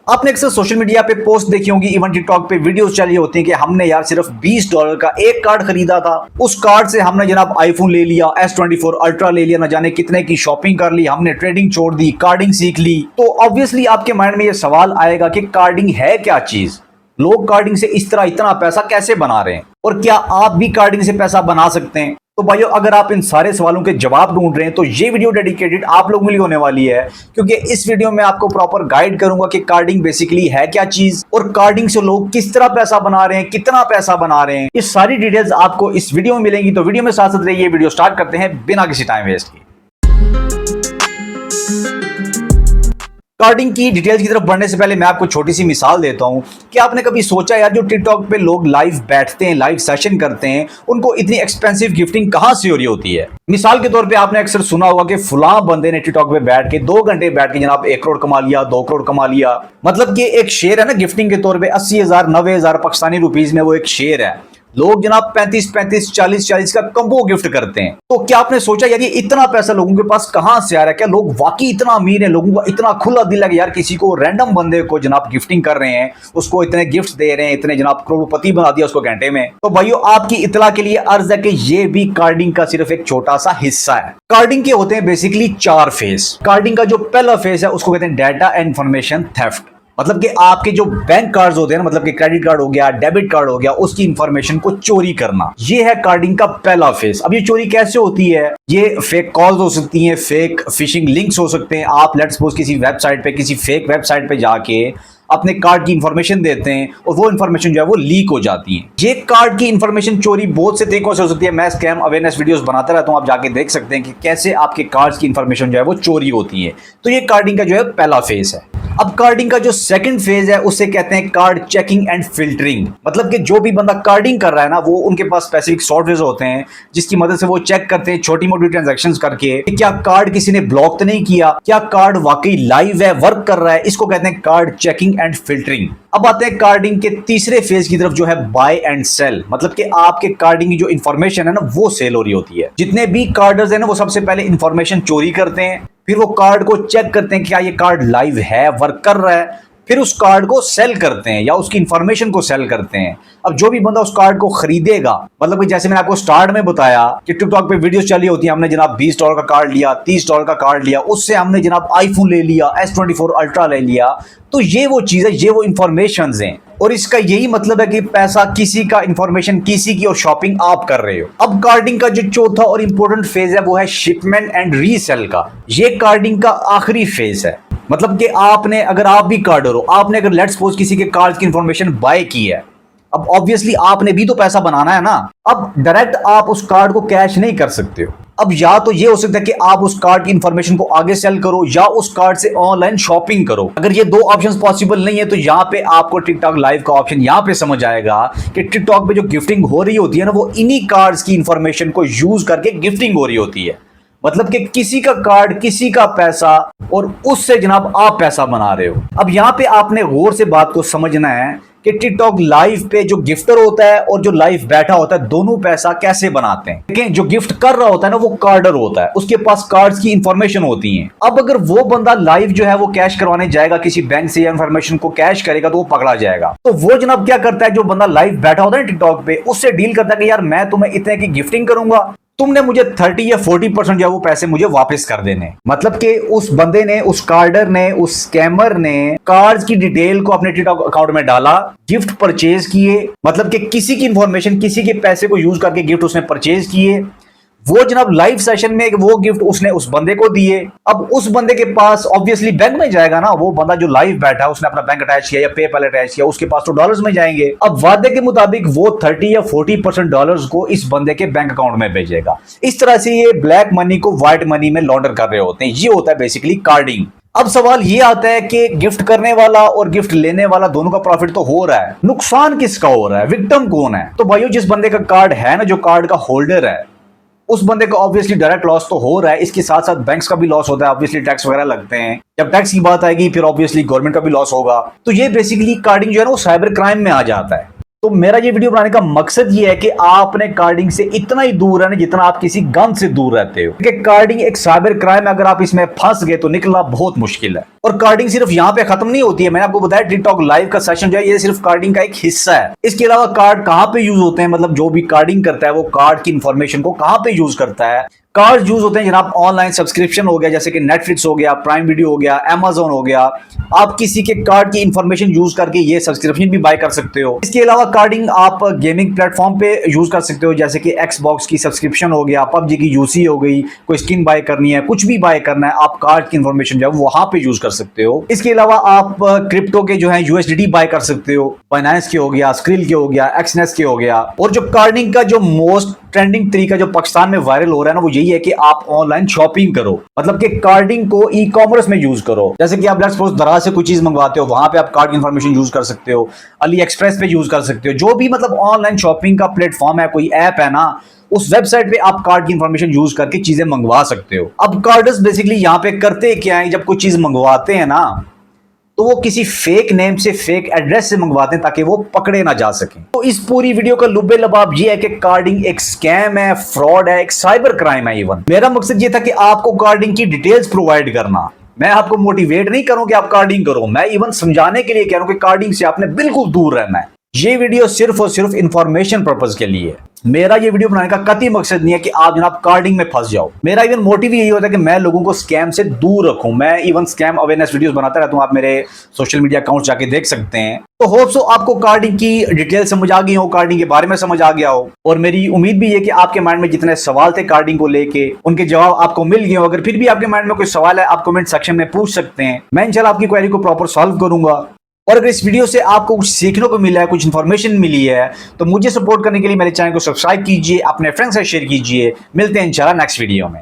आपने अक्सर social media पे पोस्ट देखी होंगी, इवन टिकटॉक पे वीडियोस चली होती हैं कि हमने यार सिर्फ $20 का एक कार्ड खरीदा था, उस कार्ड से हमने जनाब आईफोन ले लिया, S24 अल्ट्रा ले लिया, ना जाने कितने की शॉपिंग कर ली, हमने ट्रेडिंग छोड़ दी, कार्डिंग सीख ली। तो ऑब्वियसली आपके माइंड में ये सवाल आएगा कि कार्डिंग है क्या चीज, लोग कार्डिंग से इस तरह इतना पैसा कैसे बना रहे हैं और क्या आप भी कार्डिंग से पैसा बना सकते हैं। तो भाइयों, अगर आप इन सारे सवालों के जवाब ढूंढ रहे हैं तो ये वीडियो डेडिकेटेड आप लोगों के लिए होने वाली है, क्योंकि इस वीडियो में आपको प्रॉपर गाइड करूंगा कि कार्डिंग बेसिकली है क्या चीज और कार्डिंग से लोग किस तरह पैसा बना रहे हैं, कितना पैसा बना रहे हैं। ये सारी डिटेल्स आपको इस वीडियो में मिलेंगी। तो वीडियो में साथ साथ रहिए, वीडियो स्टार्ट करते हैं बिना किसी टाइम वेस्ट के। कार्डिंग की डिटेल्स की तरफ बढ़ने से पहले मैं आपको छोटी सी मिसाल देता हूं कि आपने कभी सोचा यार, जो टिकटॉक पे लोग लाइव बैठते हैं, लाइव सेशन करते हैं, उनको इतनी एक्सपेंसिव गिफ्टिंग कहां से हो रही होती है। मिसाल के तौर पे आपने अक्सर सुना होगा कि फुला बंदे ने टिकटॉक पे बैठ के 2 घंटे बैठ के जनाब 1 करोड़ कमा लिया, 2 करोड़ कमा लिया। मतलब कि एक शेयर है ना गिफ्टिंग के तौर पे 80,000 90,000 पाकिस्तानी रुपीज में वो एक शेयर है। लोग जनाब 35 40 का कंबो गिफ्ट करते हैं। तो क्या आपने सोचा यार, ये इतना पैसा लोगों के पास कहां से आ रहा है? क्या लोग वाकई इतना अमीर हैं? लोगों का इतना खुला दिल है कि यार किसी को रैंडम बंदे को जनाब गिफ्टिंग कर रहे हैं, उसको इतने गिफ्ट दे रहे हैं, इतने जनाब करोड़पति बना दिया उसको घंटे में। तो भाइयों, आपकी इतला के लिए अर्ज है कि ये भी कार्डिंग का सिर्फ एक छोटा सा हिस्सा है। कार्डिंग के होते हैं बेसिकली 4 फेज। कार्डिंग का जो पहला फेज है उसको कहते हैं डाटा एंड इंफॉर्मेशन थेफ्ट। मतलब कि आपके जो बैंक कार्ड्स होते हैं ना, मतलब कि क्रेडिट कार्ड हो गया, डेबिट कार्ड हो गया, उसकी इंफॉर्मेशन को चोरी करना, ये है कार्डिंग का पहला फेज। अब ये चोरी कैसे होती है? ये फेक कॉल्स हो सकती हैं, फेक फिशिंग लिंक्स हो सकते हैं। आप लेट्स सपोज किसी वेबसाइट पे, किसी फेक वेबसाइट पे जाके अपने कार्ड की इंफॉर्मेशन देते हैं और वो इंफॉर्मेशन जो है वो लीक हो जाती है। ये कार्ड की इंफॉर्मेशन चोरी बहुत से तरीकों से हो सकती है। मैं स्कैम अवेयरनेस वीडियोस बनाता रहता हूं, आप जाके देख सकते हैं कि कैसे आपके कार्ड्स की इंफॉर्मेशन जो है वो चोरी होती है। तो ये कार्डिंग का जो है पहला फेज है। अब कार्डिंग का जो सेकंड फेज है उसे कहते हैं कार्ड चेकिंग एंड फिल्टरिंग। मतलब कि जो भी बंदा कार्डिंग कर रहा है ना, वो उनके पास स्पेसिफिक सॉफ्टवेयर होते हैं जिसकी मदद से वो चेक करते हैं छोटी मोटी ट्रांजैक्शंस करके कि क्या कार्ड किसी ने ब्लॉक तो नहीं किया, क्या कार्ड वाकई लाइव है, वर्क कर रहा है। इसको कहते हैं कार्ड चेकिंग एंड फिल्टरिंग। अब आते हैं कार्डिंग के तीसरे फेज की तरफ, जो है बाय एंड सेल। मतलब कि आपके कार्डिंग की जो इंफॉर्मेशन है ना, वो सेल हो रही होती है। जितने भी कार्डर्स हैं ना, वो सबसे पहले इंफॉर्मेशन चोरी करते हैं, फिर वो कार्ड को चेक करते हैं कि क्या ये कार्ड लाइव है, वर्क कर रहा है, फिर उस कार्ड को सेल करते हैं या उसकी इंफॉर्मेशन को सेल करते हैं। अब जो भी बंदा उस कार्ड को खरीदेगा, मतलब कि जैसे मैंने आपको स्टार्ट में बताया कि टिकटॉक पे वीडियोस चली होती हैं, हमने जनाब $20 का कार्ड लिया, $30 का कार्ड लिया, उससे हमने जनाब आईफोन ले लिया, S24 अल्ट्रा ले लिया। तो ये वो चीज है, ये वो इंफॉर्मेशन हैं और इसका यही मतलब है कि पैसा किसी का, इंफॉर्मेशन किसी की और शॉपिंग आप कर रहे हो। अब कार्डिंग का जो चौथा और इंपॉर्टेंट फेज है वो है शिपमेंट एंड रीसेल का। ये कार्डिंग का आखिरी फेज है। मतलब कि आपने, अगर आप भी कार्डर हो, आपने अगर लेट्स सपोज किसी के कार्ड की इंफॉर्मेशन बाय की है, अब ऑब्वियसली आपने भी तो पैसा बनाना है ना। अब डायरेक्ट आप उस कार्ड को कैश नहीं कर सकते हो। अब या तो ये हो सकता है कि आप उस कार्ड की इंफॉर्मेशन को आगे सेल करो या उस कार्ड से ऑनलाइन शॉपिंग करो। अगर ये 2 ऑप्शंस पॉसिबल नहीं है तो यहाँ पे आपको टिकटॉक लाइव का ऑप्शन यहाँ पे समझ आएगा कि टिकटॉक पे जो गिफ्टिंग हो रही होती है ना, वो इन्हीं कार्ड्स की इंफॉर्मेशन को यूज करके गिफ्टिंग हो रही होती है। मतलब कि किसी का कार्ड, किसी का पैसा, और उससे जनाब आप पैसा बना रहे हो। अब यहाँ पे आपने गौर से बात को समझना है कि टिकटॉक लाइव पे जो गिफ्टर होता है और जो लाइव बैठा होता है, दोनों पैसा कैसे बनाते हैं। लेकिन जो गिफ्ट कर रहा होता है ना, वो कार्डर होता है, उसके पास कार्ड्स की इंफॉर्मेशन होती है। अब अगर वो बंदा लाइव जो है वो कैश करवाने जाएगा किसी बैंक से या इंफॉर्मेशन को कैश करेगा तो वो पकड़ा जाएगा। तो वो जनाब क्या करता है, जो बंदा लाइव बैठा होता है टिकटॉक पे, उससे डील करता है कि यार मैं तुम्हें इतने की गिफ्टिंग करूंगा, तुमने मुझे 30 या 40% जो है वो पैसे मुझे वापस कर देने। मतलब कि उस बंदे ने, उस कार्डर ने, उस स्कैमर ने कार्ड्स की डिटेल को अपने टिकटॉक अकाउंट में डाला, गिफ्ट परचेज किए। मतलब कि किसी की इंफॉर्मेशन, किसी के पैसे को यूज करके गिफ्ट उसने परचेज किए। वो जनाब लाइव सेशन में वो गिफ्ट उसने उस बंदे को दिए। अब उस बंदे के पास ऑब्वियसली बैंक में जाएगा ना, वो बंदा जो लाइव बैठा है उसने अपना बैंक अटैच किया या पेपैल अटैच किया, उसके पास तो डॉलर्स में जाएंगे। अब वादे के मुताबिक वो 30 या 40% डॉलर्स को इस बंदे के बैंक अकाउंट में भेजेगा। इस तरह से ये ब्लैक मनी को व्हाइट मनी में लॉन्डर कर रहे होते हैं। ये होता है बेसिकली कार्डिंग। अब सवाल ये आता है कि गिफ्ट करने वाला और गिफ्ट लेने वाला दोनों का प्रॉफिट तो हो रहा है, नुकसान किसका हो रहा है, विक्टिम कौन है? तो भाइयों, जिस बंदे का कार्ड है ना, जो कार्ड का होल्डर है, उस बंदे को ऑब्वियसली डायरेक्ट लॉस तो हो रहा है। इसके साथ साथ बैंक्स का भी लॉस होता है, ऑब्वियसली टैक्स वगैरह लगते हैं। जब टैक्स की बात आएगी फिर ऑब्वियसली गवर्नमेंट का भी लॉस होगा। तो ये बेसिकली कार्डिंग जो है ना, वो साइबर क्राइम में आ जाता है। तो मेरा ये वीडियो बनाने का मकसद ये है कि आप अपने कार्डिंग से इतना ही दूर रहना जितना आप किसी गन से दूर रहते हो, क्योंकि कार्डिंग एक साइबर क्राइम है। अगर आप इसमें फंस गए तो निकलना बहुत मुश्किल है। और कार्डिंग सिर्फ यहाँ पे खत्म नहीं होती है। मैंने आपको बताया टिकटॉक लाइव का सेशन जो है ये सिर्फ कार्डिंग का एक हिस्सा है। इसके अलावा कार्ड कहाँ पे यूज होते हैं, मतलब जो भी कार्डिंग करता है वो कार्ड की इंफॉर्मेशन को कहाँ पे यूज करता है। कार्ड यूज होते हैं जनाब ऑनलाइन सब्सक्रिप्शन हो गया, जैसे कि नेटफ्लिक्स हो गया, प्राइम वीडियो हो गया, अमेजोन हो गया। आप किसी के कार्ड की इंफॉर्मेशन यूज करके ये सब्सक्रिप्शन भी बाय कर सकते हो। इसके अलावा कार्डिंग आप गेमिंग प्लेटफॉर्म पे यूज कर सकते हो, जैसे कि एक्सबॉक्स की सब्सक्रिप्शन हो गया, पबजी की यूसी हो गई, कोई स्किन बाय करनी है, कुछ भी बाय करना है, आप कार्ड की इंफॉर्मेशन जो है वहां पे यूज कर सकते हो। इसके अलावा आप क्रिप्टो के जो है यूएसडीटी बाय कर सकते हो, फाइनेंस के हो गया, स्क्रिल के हो गया, एक्सनेस के हो गया। और जो कार्डिंग का जो मोस्ट ट्रेंडिंग तरीका जो पाकिस्तान में वायरल हो रहा है ना, वो यही है कि आप ऑनलाइन शॉपिंग करो, मतलब कि कार्डिंग को ई कॉमर्स में यूज करो। जैसे कि आप लेट्स सपोज दराज से कोई चीज मंगवाते हो, वहां पे आप कार्ड की इंफॉर्मेशन यूज कर सकते हो, अली एक्सप्रेस पे यूज कर सकते हो। जो भी मतलब ऑनलाइन शॉपिंग का प्लेटफॉर्म है, कोई ऐप है ना, उस वेबसाइट पे आप कार्ड की इंफॉर्मेशन यूज करके चीजें मंगवा सकते हो। अब कार्डर्स बेसिकली यहाँ पे करते क्या है, जब कोई चीज मंगवाते हैं ना तो वो किसी फेक नेम से, फेक एड्रेस से मंगवाते हैं ताकि वो पकड़े ना जा सकें। तो इस पूरी वीडियो का लुब्बे लबाब ये है कि कार्डिंग एक स्कैम है, फ्रॉड है, एक साइबर क्राइम है। इवन मेरा मकसद ये था कि आपको कार्डिंग की डिटेल्स प्रोवाइड करना। मैं आपको मोटिवेट नहीं करूं कि आप कार्डिंग करो, मैं इवन समझाने के लिए कह रहा हूं कि कार्डिंग से आपने बिल्कुल दूर रहना है। ये वीडियो सिर्फ और सिर्फ इंफॉर्मेशन पर्पज के लिए है। मेरा ये वीडियो बनाने का कतई मकसद नहीं है कि आप जनाब कार्डिंग में फंस जाओ। मेरा इवन मोटिव यही होता है कि मैं लोगों को स्कैम से दूर रखूं। मैं इवन स्कैम अवेयरनेस वीडियोस बनाता रहता हूं, आप मेरे सोशल मीडिया अकाउंट जाके देख सकते हैं। तो होप सो आपको कार्डिंग की डिटेल समझ आ गई हो, कार्डिंग के बारे में समझ आ गया हो। और मेरी उम्मीद भी है कि आपके माइंड में जितने सवाल थे कार्डिंग को लेके, उनके जवाब आपको मिल गए हो। अगर फिर भी आपके माइंड में कोई सवाल है, आप कमेंट सेक्शन में पूछ सकते हैं। मैं इंशाल्लाह आपकी क्वेरी को प्रॉपर सॉल्व करूंगा। और अगर इस वीडियो से आपको कुछ सीखने को मिला है, कुछ इन्फॉर्मेशन मिली है, तो मुझे सपोर्ट करने के लिए मेरे चैनल को सब्सक्राइब कीजिए, अपने फ्रेंड्स से शेयर कीजिए। मिलते हैं इंशाल्लाह नेक्स्ट वीडियो में।